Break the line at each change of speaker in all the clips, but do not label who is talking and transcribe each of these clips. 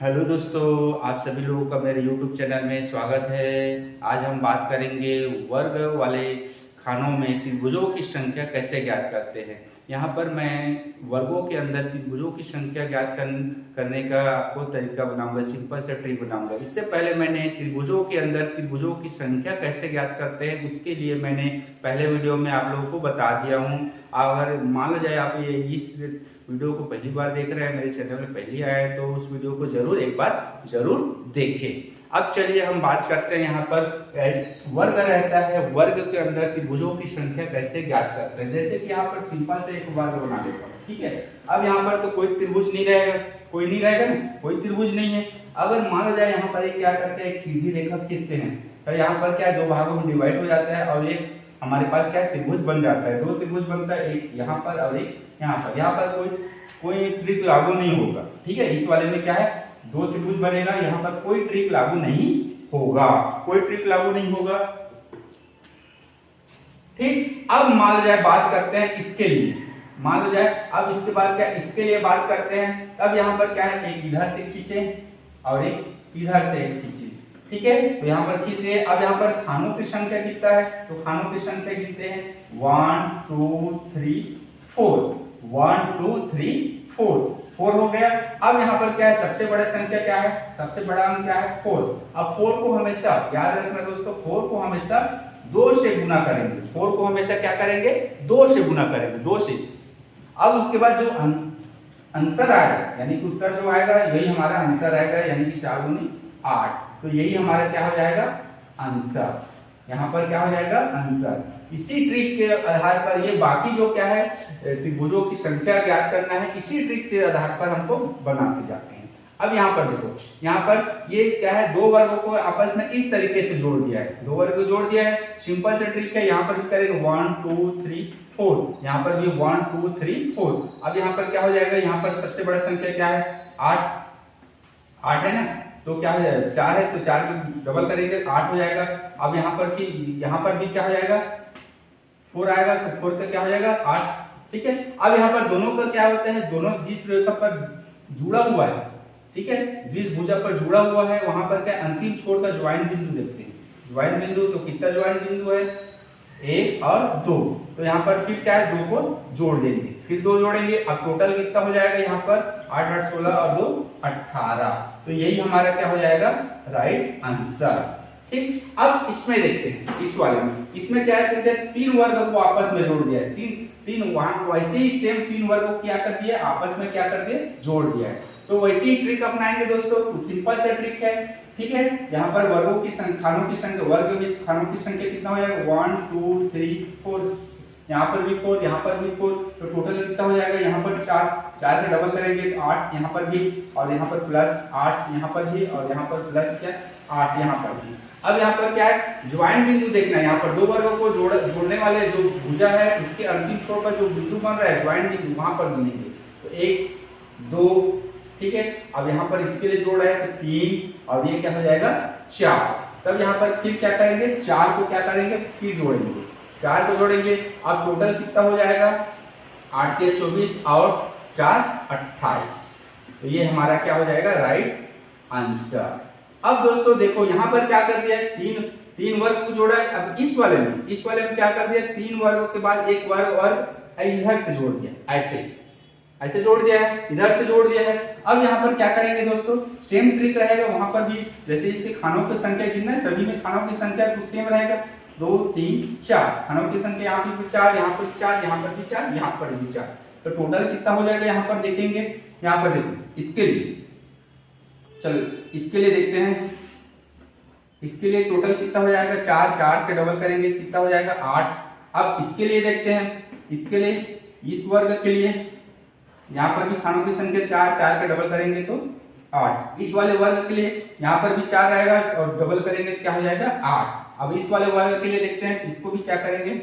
Hello दोस्तों, आप सभी लोगों का मेरे YouTube चैनल में स्वागत है। आज हम बात करेंगे वर्ग वाले खानों में त्रिभुजों की संख्या कैसे ज्ञात करते हैं। यहाँ पर मैं वर्गों के अंदर त्रिभुजों की संख्या ज्ञात करने का आपको तरीका बनाऊंगा, सिंपल से ट्रिक बनाऊंगा। इससे पहले मैंने त्रिभुजों के अंदर त्रिभुजों की संख्या कैसे ज्ञात करते हैं उसके लिए मैंने पहले वीडियो में आप लोगों को बता दिया हूँ। अगर मान लो जाए आप ये इस वीडियो को पहली बार देख रहे हैं, मेरे चैनल में पहली आया है, तो उस वीडियो को जरूर एक बार जरूर देखें। अब चलिए हम बात करते हैं। यहाँ पर वर्ग रहता है, वर्ग के अंदर त्रिभुजों की संख्या कैसे ज्ञात करते हैं। जैसे कि यहाँ पर सिंपल से एक वर्ग बना देता हूँ, ठीक है। अब यहाँ पर तो कोई त्रिभुज नहीं रहेगा, कोई नहीं रहेगा ना, कोई त्रिभुज नहीं है। अगर मान लो जाए यहाँ पर क्या करते हैं, एक सीधी रेखा खींचते हैं, तो यहाँ पर क्या दो भागों में डिवाइड हो जाता है और एक हमारे पास क्या त्रिभुज बन जाता है। दो त्रिभुज बनता है, एक यहाँ पर और एक यहाँ पर। यहाँ पर कोई ट्रिक लागू नहीं होगा, ठीक है। इस वाले में क्या है, दो त्रिभुज बनेगा, यहाँ पर कोई ट्रिक लागू नहीं होगा, कोई ट्रिक लागू नहीं होगा, ठीक। अब मान लो जाए बात करते हैं इसके लिए, मान लो जाए अब इसके बाद क्या इसके लिए बात करते हैं। अब यहाँ पर क्या है, एक इधर से खींचे और एक इधर से खींचे, ठीक है। तो यहाँ पर खींच लिए। अब यहाँ पर खानों की संख्या कितना है, तो खानों की संख्या गिनते हैं 1 2 3 4, 1 2 3 4, 4 हो गया। अब यहाँ पर क्या है, सबसे बड़ा संख्या क्या है, सबसे बड़ा अंक क्या है 4। अब 4 को हमेशा याद रखना दोस्तों, 4 को हमेशा 2 से गुना करेंगे। 4 को हमेशा क्या करेंगे, 2 से गुना करेंगे, 2 से। अब उसके बाद जो आंसर आएगा, यानी कि उत्तर जो आएगा यही हमारा आंसर आएगा, यानी कि 4 दूनी 8। तो यही हमारा क्या हो जाएगा, आंसर। यहाँ पर क्या हो जाएगा, आंसर। इसी ट्रिक के आधार पर ये बाकी जो क्या है त्रिभुजों की संख्या ज्ञात करना है, इसी ट्रिक के आधार पर हमको बनाते जाते हैं। अब यहाँ पर देखो, यहाँ पर ये क्या है, दो वर्गों को आपस में इस तरीके से जोड़ दिया है, दो वर्ग को जोड़ दिया है। सिंपल से ट्रिक है, यहाँ पर भी करेंगे 1 2 3 4, यहाँ पर भी 1 2 3 4। अब यहाँ पर क्या हो जाएगा, यहाँ पर सबसे बड़ा संख्या क्या है 8 है ना, तो क्या हो जाएगा 4 है, तो 4 को डबल करेंगे 8 हो जाएगा। अब यहाँ पर भी क्या हो जाएगा 4 आएगा, तो 4 का क्या हो जाएगा 8, ठीक है। अब यहाँ पर दोनों का क्या होता है, दोनों जिस रेखा पर जुड़ा हुआ है, ठीक है, जिस भुजा पर जुड़ा हुआ है वहां पर क्या अंतिम छोर का ज्वाइन बिंदु देखते हैं। ज्वाइन बिंदु तो कितना ज्वाइन बिंदु है, 1 और 2। तो यहाँ पर फिर क्या है, 2 को जोड़ देंगे, फिर 2 जोड़ेंगे। अब टोटल कितना हो जाएगा, यहाँ पर 8 8 16 और 2 18। तो यही हमारा क्या हो जाएगा, राइट आंसर, ठीक। अब इसमें देखते हैं, इस वाले में, इसमें क्या है, तीन वर्ग को आपस में जोड़ दिया है, तीन वहां वैसे ही सेम तीन वर्ग को क्या कर दिया, आपस में क्या कर दिया, जोड़ दिया है। तो वैसे ही ट्रिक अपनाएंगे दोस्तों, सिंपल सा ट्रिक है, ठीक है। यहाँ पर वर्गों की संख्या, खानों की संख्या, वर्ग में खानों की संख्या कितना हो जाएगा 1 2 3 4, यहाँ पर भी 4, यहाँ पर भी 4, तो टोटल कितना हो जाएगा, यहाँ पर 4 4 के डबल करेंगे 8, यहाँ पर भी, और यहाँ पर प्लस 8 यहाँ पर भी, और यहाँ पर प्लस क्या 8 यहाँ पर भी। अब यहाँ पर क्या है, ज्वाइन बिंदु देखना है। यहाँ पर दो वर्गों को जोड़ने वाले जो भुजा है उसके अंतिम छोर पर जो बिंदु बन रहा है ज्वाइन बिंदु, वहां पर गिनेंगे। तो 1 2, ठीक है। अब यहाँ पर इसके लिए जोड़ रहा है तो 3, और ये क्या हो जाएगा 4। तब यहाँ पर फिर क्या करेंगे, 4 को क्या करेंगे, फिर जोड़ेंगे, 4 को जोड़ेंगे। अब टोटल कितना हो जाएगा, 8 के 24 और 4 28। तो ये हमारा क्या हो जाएगा, राइट आंसर। अब दोस्तों देखो, यहाँ पर क्या कर दिया, तीन वर्ग को जोड़ा है। अब इस वाले में क्या कर दिया, 3 वर्गों के बाद एक वर्ग और इधर से जोड़ दिया, ऐसे जोड़ दिया है, इधर से जोड़ दिया है। अब यहाँ पर क्या करेंगे दोस्तों, सेम ट्रिक रहेगा, वहां पर भी जैसे इसके खानों की संख्या गिनना है, सभी में खानों की संख्या तो सेम रहेगा, 2 3 4 खानों की संख्या, यहाँ पर भी 4, यहाँ पर 4, यहाँ पर भी 4, यहाँ पर भी 4। तो टोटल कितना हो जाएगा, यहाँ पर देखेंगे, यहाँ पर देखो इसके लिए, चलो इसके लिए देखते हैं, इसके लिए टोटल कितना हो जाएगा 4, 4 के डबल करेंगे कितना हो जाएगा 8। अब इसके लिए देखते हैं, इसके लिए इस वर्ग के लिए यहाँ पर भी खानों की संख्या 4, 4 के डबल करेंगे तो 8। इस वाले वर्ग के लिए यहाँ पर भी 4 आएगा और डबल करेंगे क्या हो जाएगा 8। अब इस वाले वर्ग के लिए देखते हैं, इसको भी क्या करेंगे,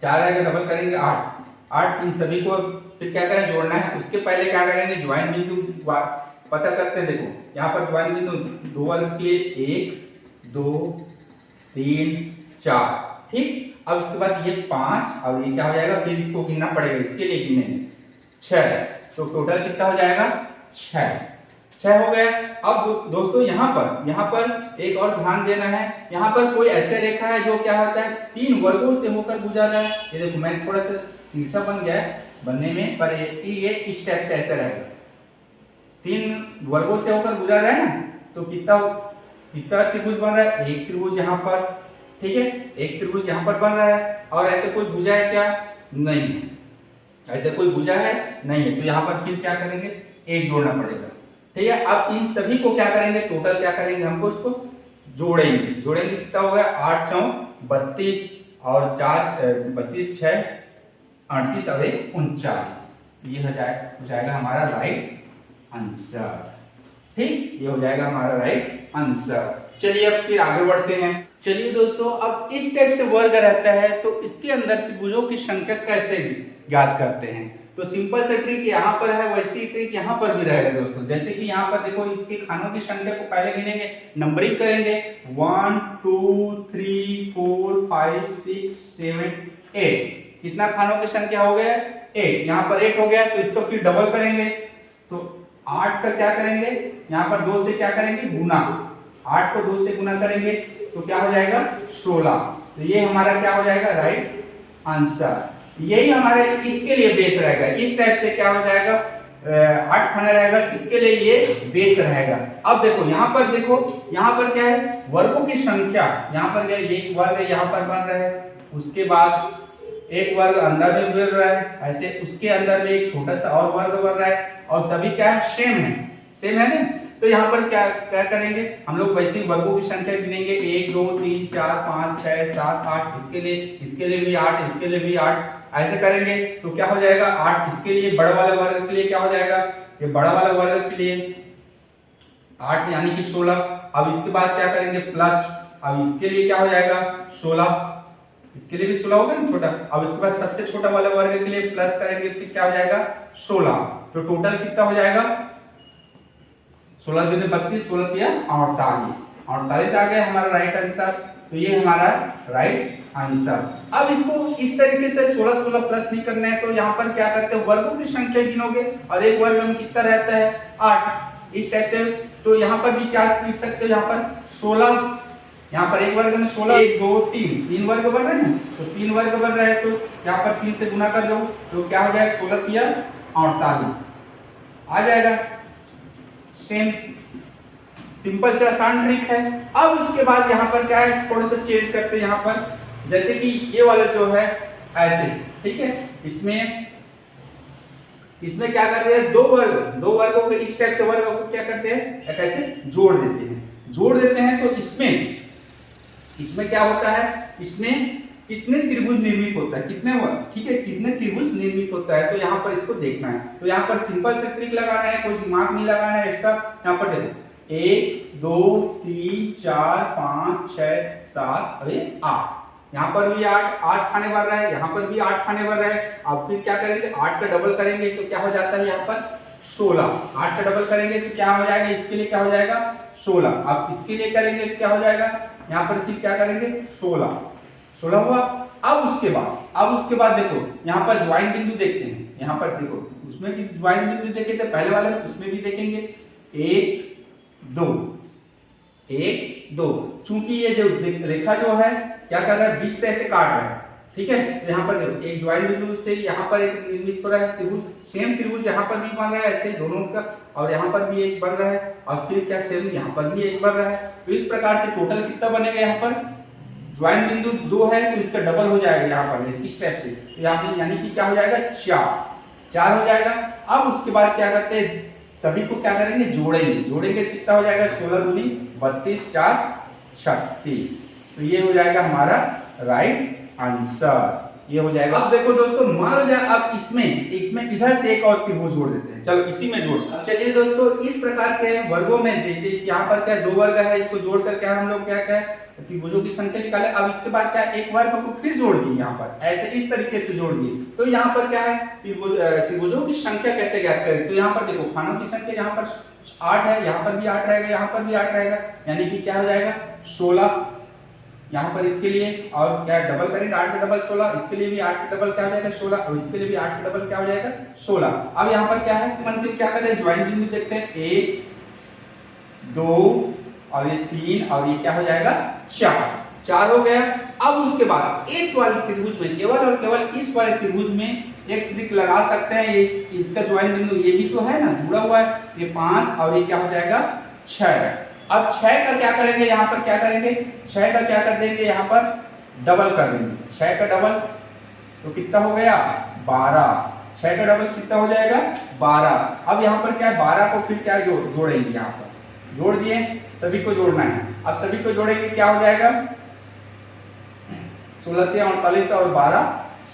4 आएगा डबल करेंगे 8। इन सभी को फिर क्या करें, जोड़ना है। उसके पहले क्या करेंगे, ज्वाइन बिंदु पता करते हैं। देखो यहाँ पर ज्वाइन बिंदु दो वर्ग के 1 2 3 4, ठीक। अब इसके बाद ये 5 और ये क्या हो जाएगा, फिर इसको गिनना पड़ेगा, इसके लिए गिनेंगे 6। तो टोटल कितना हो जाएगा 6। 6 हो गया। अब दोस्तों यहाँ पर एक और ध्यान देना है, यहाँ पर कोई ऐसे रेखा है जो क्या होता है 3 वर्गों से होकर गुजर रहा है। ये देखो मैं थोड़ा सा तिरछा बन गया है बनने में, पर ये इस टाइप से ऐसे रहेगा, 3 वर्गों से होकर गुजर रहा है ना, तो कितना त्रिभुज बन रहा है, एक त्रिभुज यहाँ पर, ठीक है, एक त्रिभुज यहाँ पर बन रहा है। और ऐसे कोई भुजा है क्या, नहीं है, ऐसे कोई भुजा है नहीं है, तो यहाँ पर फिर क्या करेंगे, एक जोड़ना पड़ेगा, ठीक है। अब इन सभी को क्या करेंगे, टोटल क्या करेंगे, हमको इसको जोड़ेंगे कितना होगा, 8 चौक 32 और 4 32 6 38 और 1 39, ये हो जाएगा हमारा राइट आंसर, ठीक, ये हो जाएगा हमारा राइट आंसर। चलिए अब फिर आगे बढ़ते हैं। चलिए दोस्तों, अब इस टाइप से वर्ग रहता है तो इसके अंदर त्रिभुजों की संख्या कैसे ज्ञात करते हैं, तो सिंपल से ट्रिक यहाँ पर है, वैसी ट्रिक यहाँ पर भी रहेगा दोस्तों। जैसे कि यहाँ पर देखो, इसके खानों की संख्या को पहले गिनेंगे, नंबरिंग करेंगे, 1 2 3 4 5 6 7 8, कितना खानों की संख्या हो गया, 8, यहाँ पर 8 हो गया, तो इसको फिर डबल करेंगे, तो 8 का क्या करेंगे, यहाँ पर 2 से क्या करेंगे, गुना, 8 को 2 से गुना करेंगे तो क्या हो जाएगा, 16, तो ये हमारा क्या हो जाएगा, राइट आंसर। यही हमारे इसके लिए बेस रहेगा, इस टाइप से क्या हो जाएगा, 8 खाना रहेगा, इसके लिए ये बेस रहेगा। अब देखो यहाँ पर क्या है, वर्गों की संख्या, यहाँ पर क्या एक वर्ग यहाँ पर बन रहा है, उसके बाद एक वर्ग अंदर में बन रहा है, ऐसे उसके अंदर में एक छोटा सा और वर्ग बन रहा है, और सभी क्या है, सेम है ना। तो यहाँ पर क्या करेंगे हम लोग, वैसे वर्गों की संख्या गिनेंगे, 1 2 3 4 5 6 7 8, इसके लिए भी 8, इसके लिए भी 8, ऐसे करेंगे तो क्या हो जाएगा, 8 इसके लिए, बड़ा वाले वर्ग के लिए क्या हो जाएगा, ये बड़ा वाले वर्ग के लिए 8 यानी कि 16। अब इसके बाद क्या करेंगे, प्लस, अब इसके लिए क्या हो जाएगा, 16, इसके लिए भी 16 होगा ना छोटा। अब इसके बाद सबसे छोटा वाले वर्ग के लिए प्लस करेंगे, फिर क्या हो जाएगा, 16, तो टोटल कितना हो जाएगा, 16 दूनी 32, 16 तिया 48 आ गया हमारा राइट आंसर। तो ये हमारा राइट आंसर। अब इसको इस तरीके से 16 16 प्लस नहीं करना है, तो यहाँ पर क्या करते हैं, वर्गों की संख्या गिनोगे, और एक वर्ग में कितना रहता है, 8, इस टाइप से। तो यहाँ पर भी क्या लिख सकते हो, यहाँ पर 16, यहाँ पर एक वर्ग में 16, 1 2 3 वर्ग बन रहे हैं, तो 3 वर्ग बन रहे हैं, तो यहाँ पर 3 से गुना कर दो, तो क्या हो जाएगा, 16 तिया 48 आ जाएगा। सेम सिंपल से आसान ट्रिक है। अब उसके बाद यहाँ पर क्या है, थोड़ा सा चेंज करते हैं, यहाँ पर जैसे कि ये वाला जो है ऐसे, ठीक है, इसमें क्या करते हैं, दो वर्गों को इस टाइप से वर्गों को क्या करते हैं, कैसे जोड़ देते हैं। तो इसमें क्या होता है, इसमें कितने त्रिभुज निर्मित होता है, कितने त्रिभुज निर्मित होता है, तो यहाँ पर इसको देखना है। तो यहाँ पर सिंपल से ट्रिक लगाना है, कोई दिमाग नहीं लगाना है एक्स्ट्रा। यहाँ पर देखो 1 2 3 4 5 6 7 और 8, यहाँ पर भी 8 खाने बन रहा है, यहाँ पर भी 8 खाने बन रहा है। अब फिर क्या करेंगे, 8 का डबल करेंगे तो क्या हो जाता है, यहाँ पर 16, 8 का डबल करेंगे तो क्या हो जाएगा, इसके लिए क्या हो जाएगा, 16। अब इसके लिए करेंगे तो क्या हो जाएगा, यहाँ पर फिर क्या करेंगे, 16 हुआ। अब उसके बाद देखो, यहाँ पर ज्वाइंट बिंदु देखते हैं, यहाँ पर देखो, उसमें भी ज्वाइंट बिंदु देखे थे पहले वाले में, उसमें भी देखेंगे 1 2। चूंकि ये जो रेखा जो है क्या कर रहा है, बीच से ऐसे काट रहा है, ठीक है। तो यहाँ पर देखो, एक ज्वाइंट बिंदु से यहाँ पर एक निर्मित हो रहा है त्रिभुज, सेम त्रिभुज यहाँ पर भी बन रहा है ऐसे दोनों का, और यहाँ पर भी एक बन रहा है, और फिर क्या सेम यहाँ पर भी एक बन रहा है। तो इस प्रकार से टोटल कितना बनेगा, यहाँ पर ज्वाइंट बिंदु 2 है तो इसका डबल हो जाएगा यहाँ पर इस टाइप से, तो यहाँ पर यानी कि क्या हो जाएगा, 4 हो जाएगा। अब उसके बाद क्या करते हैं, सभी को क्या करेंगे, जोड़ेंगे कितना हो जाएगा, 16 दूनी 32 4 36, तो ये हो जाएगा हमारा राइट आंसर, ये हो जाएगा। अब देखो दोस्तों, मान लो जाए अब इसमें इधर से एक और त्रिभुज जोड़ देते हैं, चलो इसी में जोड़। चलिए दोस्तों, इस प्रकार के वर्गों में जैसे यहाँ पर क्या 2 वर्ग है, इसको जोड़ कर क्या हम लोग क्या त्रिभुजों की संख्या निकाले। अब इसके बाद क्या एक वर्ग को फिर जोड़ दिए, यहाँ पर ऐसे इस तरीके से जोड़ दिए। तो यहाँ पर क्या है, त्रिभुजों की संख्या कैसे ज्ञात करें, तो यहाँ पर देखो खानों की संख्या यहाँ पर 8 है, यहाँ पर भी 8 रहेगा, यहाँ पर भी 8 रहेगा, यानी कि क्या हो जाएगा 16 यहाँ पर इसके लिए, और क्या डबल करेंगे 8 का डबल 16, इसके लिए भी 8 का डबल क्या हो जाएगा 16, और इसके लिए भी 8 का डबल क्या हो जाएगा 16। अब यहाँ पर क्या है, मंदिर क्या करें, ज्वाइंट बिंदु देखते हैं 1 2 और ये 3 और ये क्या हो जाएगा 4 हो गया। अब उसके बाद इस वाले त्रिभुज में केवल और केवल इस वाले त्रिभुज में एक ट्रिक लगा सकते हैं। ये इसका ज्वाइंट बिंदु ये भी तो है ना, जुड़ा हुआ है, ये 5 और ये क्या हो जाएगा 6। अब 6 का क्या करेंगे, यहाँ पर क्या करेंगे, 6 का क्या कर देंगे, यहाँ पर डबल कर देंगे। 6 का डबल तो कितना हो गया 12। 6 का डबल कितना हो जाएगा 12। अब यहाँ पर क्या है 12 को फिर क्या जोड़ेंगे, यहाँ पर जोड़ दिए, सभी को जोड़ना है। अब सभी को जोड़ेंगे क्या हो जाएगा 16 × 48 और 12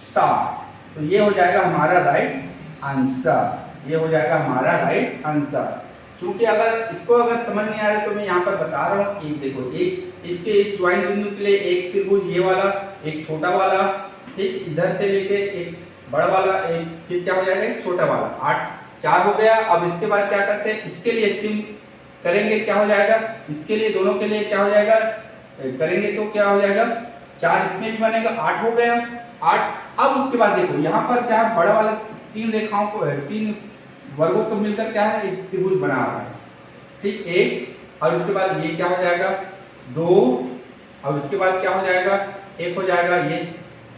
60। तो ये हो जाएगा हमारा राइट आंसर, ये हो जाएगा हमारा राइट आंसर। क्योंकि अगर इसको अगर समझ नहीं आ रहा तो मैं यहाँ पर बता रहा हूँ। एक देखो, एक इसके इस ज्वाइंट बिंदु के लिए एक त्रिभुज ये वाला, एक छोटा वाला, ठीक, इधर से लेके एक बड़ा वाला, एक फिर क्या हो जाएगा एक छोटा वाला, 4 हो गया। अब इसके बाद क्या करते हैं, इसके लिए सिम करेंगे, क्या हो जाएगा, इसके लिए दोनों के लिए क्या हो जाएगा करेंगे तो क्या हो जाएगा 4 इसमें भी बनेगा, 8 हो गया 8। अब उसके बाद देखो यहाँ पर क्या है, बड़ा वाला 3 रेखाओं को 3 वर्गों को मिलकर क्या है एक त्रिभुज बना रहा है, ठीक, एक। और उसके बाद ये क्या हो जाएगा 2 और उसके बाद क्या हो जाएगा एक हो जाएगा ये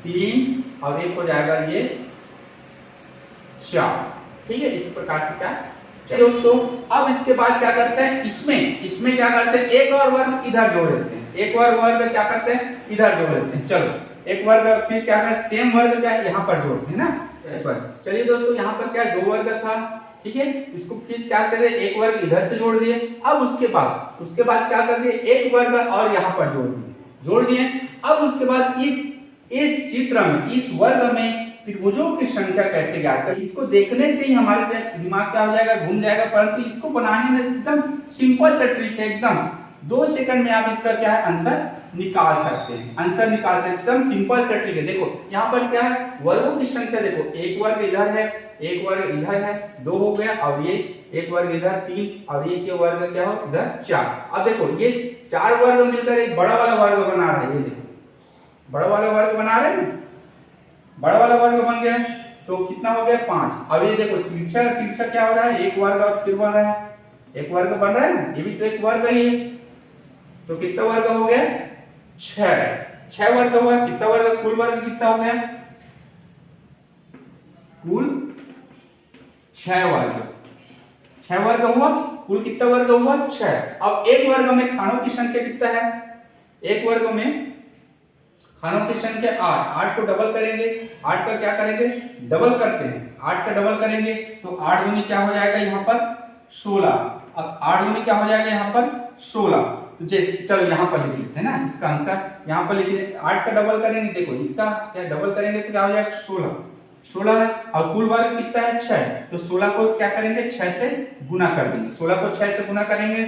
3 और एक हो जाएगा ये 4, ठीक है। इस प्रकार से क्या चलिए दोस्तों, अब इसके बाद क्या करते हैं, इसमें क्या करते हैं एक और वर्ग इधर जोड़ देते हैं, एक और वर्ग क्या करते हैं इधर जोड़ देते हैं। चलो एक वर्ग फिर क्या करते हैं सेम वर्ग क्या यहाँ पर जोड़ते हैं ना इस पर। चलिए दोस्तों यहाँ पर क्या 2 वर्ग था, ठीक है, इसको फिर क्या कर रहे एक वर्ग इधर से जोड़ दिए। अब उसके बाद क्या कर दिए एक वर्ग और यहाँ पर जोड़ दिए। अब उसके बाद इस चित्र में इस वर्ग में त्रिभुजों की संख्या कैसे ज्ञात करें, इसको देखने से ही हमारे दिमाग क्या हो जाएगा घूम जाएगा। परंतु इसको बनाने में एकदम सिंपल सा ट्रिक है, एकदम 2 सेकंड में आप इसका क्या है आंसर निकाल सकते हैं, एकदम सिंपल सा ट्रिक है। देखो यहाँ पर क्या है वर्गों की संख्या, देखो एक वर्ग इधर है, एक वर्ग इधर है, 2 हो गया, और ये एक वर्ग इधर 3 और ये वर्ग क्या हो इधर 4। अब देखो ये 4 वर्ग मिलकर एक बड़ा वाला वर्ग बना रहे हैं, ये देखो बड़ा वाला वर्ग बना रहे हैं, बड़ा वाला वर्ग बन गया। तो कितना हो गया 5। अब ये देखो तिरछा क्या हो रहा है, एक वर्ग और फिर बन रहा है, एक वर्ग बन रहा है ना, ये भी तो एक वर्ग ही है। तो कितना वर्ग हो गया 6 वर्ग हुआ। कितना वर्ग, कुल वर्ग कितना हो गया, कुल 6 वर्ग हुआ। कुल कितना वर्ग हुआ 6। अब एक वर्ग में खानों की संख्या कितना है, एक वर्ग में खानों की संख्या 8 को डबल करेंगे, 8 का क्या करेंगे डबल करते हैं, 8 का डबल करेंगे तो 8 दूनी क्या हो जाएगा यहाँ पर 16। अब 8 दूनी क्या हो जाएगा यहाँ पर 16। तो चलो यहाँ पर लिख लेते हैं ना इसका आंसर, यहाँ पर लिख लेते 8 का डबल करेंगे, देखो इसका क्या डबल करेंगे तो क्या हो जाएगा 16 है। और कुल वर्ग कितना है 6, तो 16 को क्या करेंगे 6 से गुना कर देंगे, 16 को 6 से गुना करेंगे,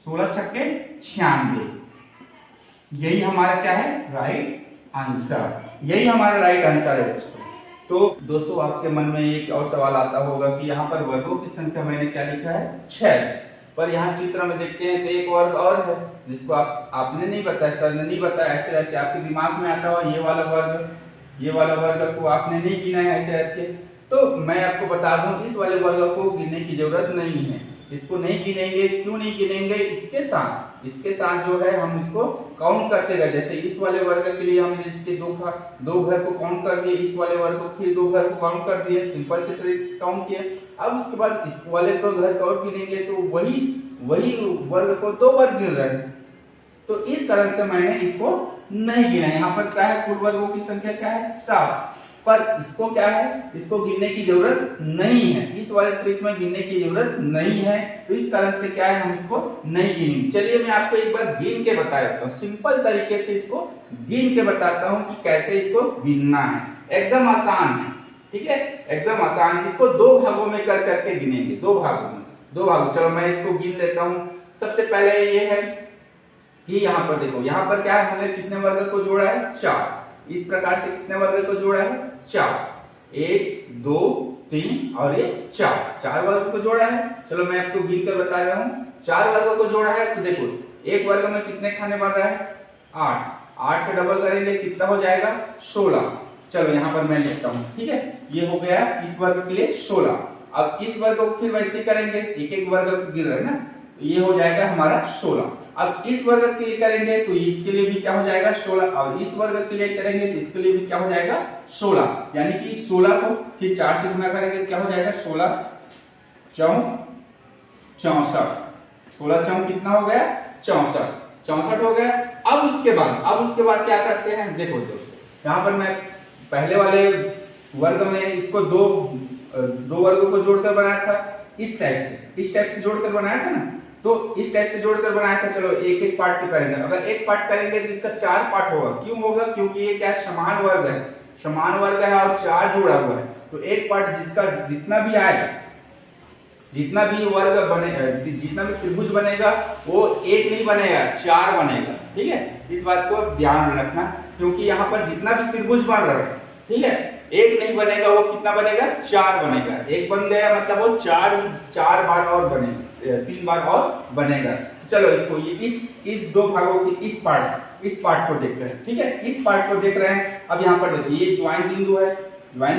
16 छक्के 96। यही हमारा क्या है राइट आंसर, यही हमारा राइट आंसर है दोस्तों। तो दोस्तों आपके मन में एक और सवाल आता होगा कि यहाँ पर वर्गों की संख्या मैंने क्या लिखा है 6, पर यहाँ चित्र में देखते हैं तो एक वर्ग और है जिसको आपने नहीं बताया, सर ने नहीं बताया, ऐसे रख के आपके दिमाग में आता हुआ ये वाला वर्ग को आपने नहीं गिना है ऐसे रख के। तो मैं आपको बता दूं इस वाले वर्ग को गिनने की जरूरत नहीं है, इसको नहीं गिनेंगे। क्यों नहीं गिनेंगे, इसके साथ जो है हम इसको काउंट करते गए। जैसे इस वाले वर्ग के लिए हमने इसके दो घर को काउंट कर दिए, इस वाले वर्ग को फिर 2 घर को काउंट कर दिए, सिंपल से ट्रिक से काउंट किए। अब उसके बाद इस वाले को घर को और गिनेंगे तो वही वर्ग को 2 बार गिन रहे हैं। तो इस कारण से मैंने इसको नहीं गिना। यहाँ पर क्या है कुल वर्गों की संख्या क्या है 7, पर इसको क्या है इसको गिनने की जरूरत नहीं है, इस वाले ट्रिक में गिनने की जरूरत नहीं है। तो इस कारण से क्या है हम इसको नहीं गिनेंगे। चलिए मैं आपको एक बार गिन के बता देता हूँ, सिंपल तरीके से इसको गिन के बताता हूँ कि कैसे इसको गिनना है। एकदम आसान है, ठीक है, एकदम आसान। इसको 2 भागों में कर करके गिनेंगे, 2 भागों। चलो मैं इसको गिन लेता हूँ। सबसे पहले ये है कि यहाँ पर देखो, यहाँ पर क्या है हमने कितने वर्ग को जोड़ा है 4। इस प्रकार से कितने वर्ग को जोड़ा है 4, 1 2 3 और ये 4 वर्ग को जोड़ा है। चलो मैं आपको गिन कर बता रहा हूँ, 4 वर्ग को जोड़ा है। तो देखो एक वर्ग में कितने खाने बन रहा है 8 का डबल करेंगे कितना हो जाएगा 16। चलो यहाँ पर मैं लिखता हूँ, ठीक है, ये हो गया इस वर्ग के लिए 16। अब इस वर्ग को फिर वैसे करेंगे, एक वर्ग को गिन रहे हैं ना, ये हो जाएगा हमारा 16। अब इस वर्ग के लिए करेंगे तो इसके लिए भी क्या हो जाएगा 16, और इस वर्ग के लिए करेंगे तो इसके लिए भी क्या हो जाएगा 16, यानी कि 16 को फिर 4 से गुना करेंगे क्या हो जाएगा 16 चौं 64, 16 चौं कितना हो गया 64, 64 हो गया। अब उसके बाद क्या करते हैं, देखो दोस्तों यहाँ पर मैं पहले वाले वर्ग में इसको दो वर्गों को जोड़कर बनाया था, इस टाइप से जोड़कर बनाया था ना, तो इस टाइप से जोड़कर बनाया था। चलो एक एक पार्ट तो करेंगे, अगर एक पार्ट करेंगे तो इसका 4 पार्ट होगा। क्यों होगा, क्योंकि ये क्या समान वर्ग है और 4 जुड़ा हुआ है, तो एक पार्ट जिसका जितना भी आएगा, जितना भी वर्ग बनेगा, जितना भी त्रिभुज बनेगा वो एक नहीं बनेगा 4 बनेगा। ठीक है, इस बात को ध्यान में रखना, क्योंकि यहाँ पर जितना भी त्रिभुज बन रहा है, ठीक है, एक नहीं बनेगा, वो कितना बनेगा 4 बनेगा। एक बन गया मतलब वो 4 बार और बनेगा, 3 बार और बनेगा। चलो इसको ये इस दो भागों की इस पार्ट को देखते हैं। ठीक है, इस पार्ट को देख रहे हैं। अब यहाँ पर देखिए ये ज्वाइंट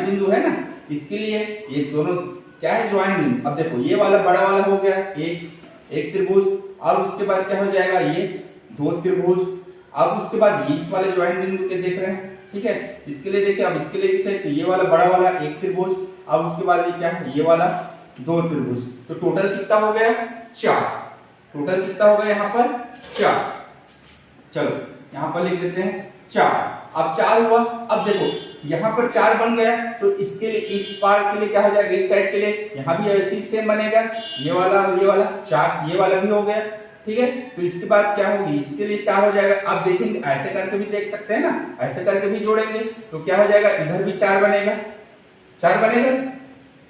बिंदु है ना, इसके लिए ये दोनों क्या है ज्वाइंट बिंदु। अब देखो ये वाला बड़ा वाला हो गया एक त्रिभुज, और उसके बाद क्या हो जाएगा ये 2 त्रिभुज। अब उसके बाद इस वाले ज्वाइंट बिंदु के देख रहे हैं। ठीक है, इसके लिए देखिए, अब इसके लिए देखते तो ये वाला बड़ा वाला एक त्रिभुज, अब उसके बाद ये क्या है ये वाला 2 त्रिभुज। तो टोटल कितना हो गया 4, टोटल कितना हो गया यहाँ पर 4। चलो यहाँ पर लिख देते हैं 4। अब 4 हुआ, अब देखो यहाँ पर 4 बन गया, तो इसके लिए इस पार्ट के लिए क्या हो जाएगा, इस साइड के लिए यहाँ भी ऐसे ही सेम बनेगा, ये वाला 4, ये वाला भी हो गया। ठीक है, तो इसके बाद क्या होगी, इसके लिए 4 हो जाएगा। अब देखेंगे ऐसे करके भी देख सकते हैं ना, ऐसे करके भी जोड़ेंगे तो क्या हो जाएगा, इधर भी 4 बनेगा।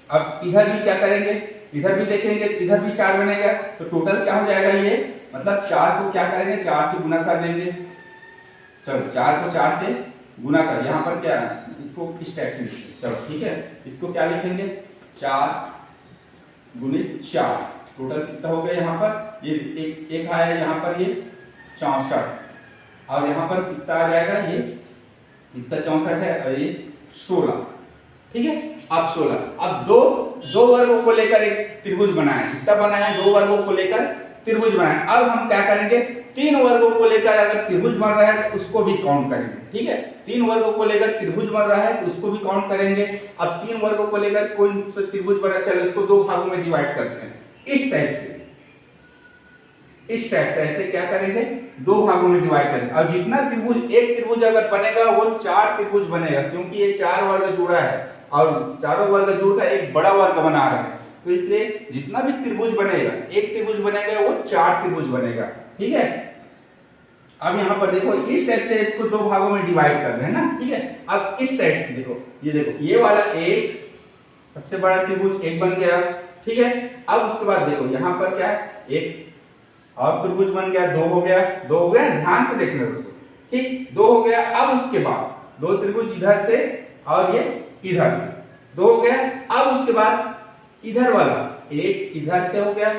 अब इधर भी क्या करेंगे, इधर भी देखेंगे, इधर भी 4 बनेगा। तो टोटल क्या हो जाएगा ये, मतलब 4 को क्या करेंगे 4 से गुना कर देंगे। चलो 4 को 4 से गुना कर, यहाँ पर क्या इसको इस टाइप से, चलो ठीक है, इसको क्या लिखेंगे 4 गुणित 4। टोटल कितना हो गया यहाँ पर, ये एक आया यहाँ पर ये 64, और यहाँ पर कितना आ जाएगा ये, इसका 64 है और ये 16। ठीक है, अब 16, अब दो वर्गों को लेकर एक त्रिभुज बनाया, कितना बनाया 2 वर्गों को लेकर त्रिभुज बनाया। अब हम क्या करेंगे, 3 वर्गों को लेकर अगर त्रिभुज बन रहा है तो उसको भी काउंट करेंगे। ठीक है, 3 वर्गों को लेकर त्रिभुज बन रहा है तो उसको भी काउंट करेंगे। अब 3 वर्गों को लेकर कोई त्रिभुज बना, चलो इसको 2 भागों में डिवाइड करते हैं, इस टाइप से ऐसे क्या करेंगे 2 भागों में डिवाइड करेंगे। अब जितना त्रिभुज, एक त्रिभुज अगर बनेगा वो 4 त्रिभुज बनेगा, क्योंकि ये 4 वर्ग जुड़ा है और चारों वर्ग जुड़कर एक बड़ा वर्ग बना रहा है, तो इसलिए जितना भी त्रिभुज बनेगा, एक त्रिभुज बनेगा वो 4 त्रिभुज बनेगा। ठीक है, अब यहाँ पर देखो इस टाइप से इसको 2 भागों में डिवाइड कर रहे हैं ना। ठीक है, अब इस साइड से देखो ये वाला एक सबसे बड़ा त्रिभुज एक बन गया। ठीक है, अब उसके बाद देखो यहाँ पर क्या है, एक और त्रिभुज बन गया, 2 हो गया, ध्यान से देखना दोस्तों। ठीक, 2 हो गया। अब उसके बाद 2 त्रिभुज इधर से और ये इधर से 2 हो गया। अब उसके बाद इधर वाला एक इधर से हो गया,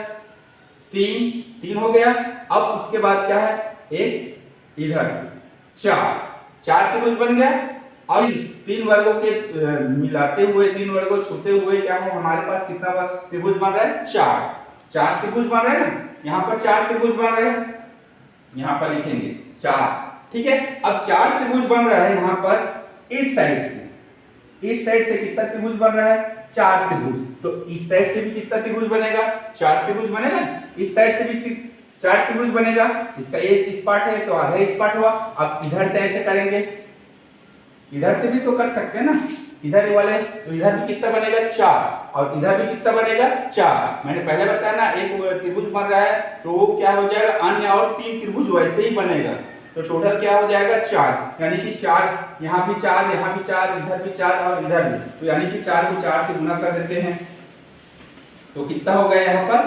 3 हो गया। अब उसके बाद क्या है, एक इधर से 4 त्रिभुज बन गया। अब 3 वर्गों के मिलाते हुए, 3 वर्गों छूते हुए क्या है हमारे पास कितना त्रिभुज बन रहा है 4 त्रिभुज बन रहा है ना, यहाँ पर 4 त्रिभुज बन रहे हैं, यहाँ पर लिखेंगे 4। ठीक है, अब 4 त्रिभुज बन रहा है यहाँ पर इस साइड से कितना त्रिभुज बन रहा है 4 त्रिभुज। तो इस साइड से भी कितना त्रिभुज बनेगा 4 त्रिभुज बनेगा, इस साइड से भी 4 त्रिभुज बनेगा। इसका एक इस पार्ट है तो आधा इस पार्ट हुआ। अब इधर से ऐसे करेंगे, इधर से भी तो कर सकते हैं ना, इधर वाले तो इधर भी कितना बनेगा 4 और इधर भी कितना बनेगा 4। मैंने पहले बताया ना, एक त्रिभुज बन रहा है तो वो क्या हो जाएगा, अन्य और 3 त्रिभुज वैसे ही बनेगा। तो टोटल क्या हो जाएगा 4, यानी कि 4 यहाँ भी 4, यहाँ भी 4, इधर भी 4 और इधर भी, तो यानी कि 4 को 4 से गुना कर देते हैं। तो कितना हो गया यहाँ पर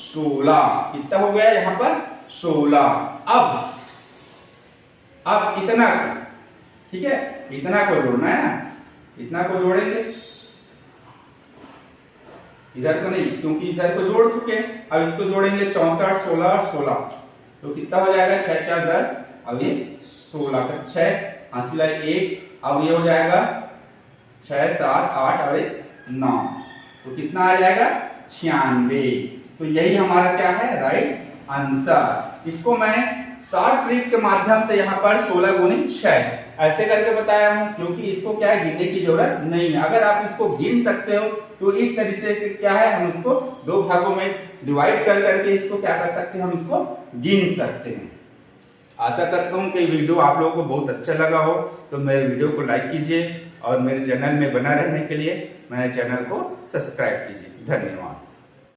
16, कितना हो गया यहाँ पर 16। अब इतना को, ठीक है, इतना को जोड़ना है ना, इतना को जोड़ेंगे, इधर को नहीं, क्योंकि इधर को जोड़ चुके हैं। अब इसको जोड़ेंगे 64, 16 और 16, तो कितना हो जाएगा 6 4 10, अब ये 16 का 6 हासिल 1, अब ये हो जाएगा 6 7 8 और 9, तो कितना आ जाएगा 96। तो यही हमारा क्या है, राइट आंसर। इसको मैं शॉर्ट ट्रिक के माध्यम से यहाँ पर 16 गुणित 6 ऐसे करके बताया हूँ, क्योंकि इसको क्या है, गिनने की जरूरत नहीं है। अगर आप इसको गिन सकते हो तो इस तरीके से क्या है, हम इसको 2 भागों में डिवाइड कर करके इसको क्या कर सकते हैं, हम इसको गिन सकते हैं। आशा करता हूँ कि वीडियो आप लोगों को बहुत अच्छा लगा हो, तो मेरे वीडियो को लाइक कीजिए और मेरे चैनल में बना रहने के लिए मेरे चैनल को सब्सक्राइब कीजिए। धन्यवाद।